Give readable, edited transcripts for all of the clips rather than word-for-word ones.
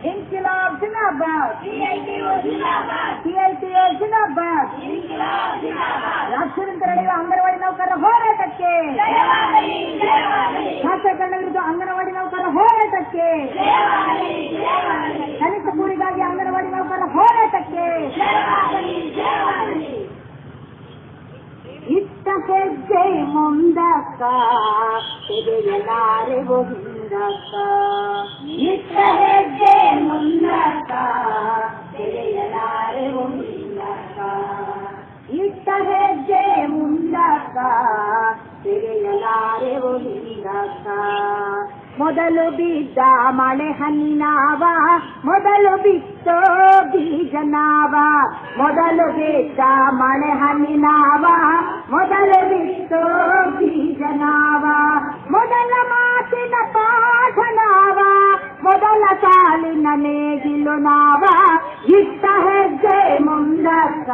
इंकलाब जिंदाबाद, CITO जिंदाबाद, ರಾಷ್ಟ್ರದಿಂದ ನಡೆಯುವ ಅಂಗನವಾಡಿ ನೌಕರರ ಹೋರಾಟಕ್ಕೆ, ಶಾಸಕರ ವಿರುದ್ಧ ಅಂಗನವಾಡಿ ನೌಕರರ ಹೋರಾಟಕ್ಕೆ, ದಲಿತ ಕೂಲಿಗಾಗಿ ಅಂಗನವಾಡಿ ನೌಕರರ ಹೋರಾಟಕ್ಕೆ ಇತ್ತ ಹೆಜ್ಜೆ ಮುಂದಕ್ಕ ತೆಗೆಯಲಾರೆವು ಹಿಂದಕ್ಕ, ಇತ್ತ ಹೆಜ್ಜೆ ಮುಂದಕ್ಕ ತೆಗೆಯಲಾರೆವು ಹಿಂದಕ್ಕ, ಇತ್ತ ಹೆಜ್ಜೆ ಮುಂದಕ್ಕ ತೆಗೆಯಲಾರೆವು ಹಿಂದಕ್ಕ. ಮೊದಲು ಬಿದ್ದ ಮಳೆ ಹನಿನಾವ, ಮೊದಲು ಬಿತ್ತೋ ಬೀಜನಾವ, ಮೊದಲು ಬಿದ್ದ ಮಳೆ ಹನಿನಾವ, ಮೊದಲು ಬಿತ್ತೋ ಬೀಜನಾವ, ಮೊದಲ ಮಾತಿನ ಪಾಠನಾವ, ಮೊದಲ ಸಾಲಿನ ನೇಗಿಲು ನಾವ, ಇಟ್ಟ ಹೆಜ್ಜೆ ಮುಂದಕ್ಕ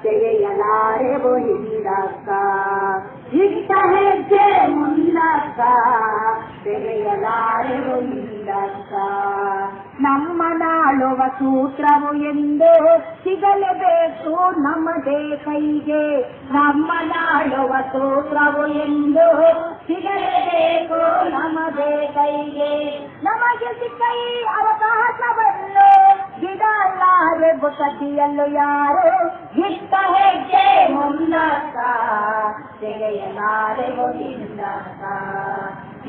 ತೆಗೆಯಲಾರೆವು ಹಿಂದಕ್ಕ, ಇಟ್ಟ ಹೆಜ್ಜೆ ಮುಂದಕ್ಕ ತೆಗೆಯಲಾರೆವು ಹಿಂದಕ್ಕ. ನಮ್ಮ ನಾಳುವ ಸೂತ್ರವು ಎಂದು ಸಿಗಲೇಬೇಕು ನಮ್ಮದೇ ಕೈಗೆ, ನಮ್ಮ ನಾಳುವ ಸೂತ್ರವು ಎಂದು ಸಿಗಲೇಬೇಕು ನಮ್ಮದೇ ಕೈಗೆ. ನಮಗೆ ಸಿಕ್ಕ ಈ ಅವಕಾಶವನ್ನು ಬಿಡಲಾರೆ ಬುಸದಿಯಲು ಯಾರು, ಇಟ್ಟ ಹೆಜ್ಜೆ ಮುಂದಕ್ಕ ತೆಗೆಯಲಾರೆವು ಹಿಂದಕ್ಕ,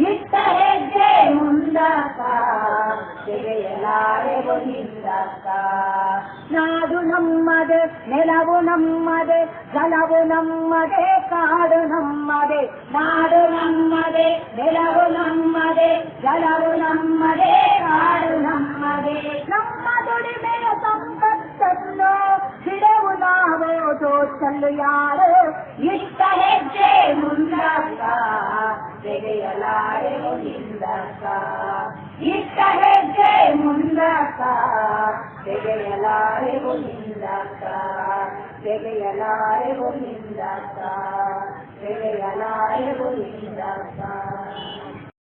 ಇಟ್ಟ ಹೆಜ್ಜೆ ಮುಂದಕ್ಕ ತೆಗೆಯಲಾರೆವು ಹಿಂದಕ್ಕ. ನಾಡು ನಮ್ಮದೆ, ನೆಲವು ನಮ್ಮದೆ, ಜಲವು ನಮ್ಮದೆ, ಕಾಡು ನಮ್ಮದೆ, ನಾಡು ನಮ್ಮದೆ, ನೆಲವು ನಮ್ಮದೆ, ಜಲವು ನಮ್ಮದೆ, ಕಾಡು ನಮ್ಮದೆ. ನಮ್ಮ ದುಡಿಮೆಯ ಸಂಪತ್ತನ್ನು ಬಿಡೆವು ನಾವು ದೋಚಲು ಯಾರು, ಇಟ್ಟ ಹೆಜ್ಜೆ ಮುಂದಕ್ಕ ತೆಗೆಯಲಾರೆವು ಹಿಂದಕ್ಕ, ಇಟ್ಟ ಹೆಜ್ಜೆ ಮುಂದಕ್ಕ ತೆಗೆಯಲಾರೆವು ಹಿಂದಕ್ಕ, ತೆಗೆಯಲಾರೆವು ಹಿಂದಕ್ಕ, ತೆಗೆಯಲಾರೆವು ಹಿಂದಕ್ಕ.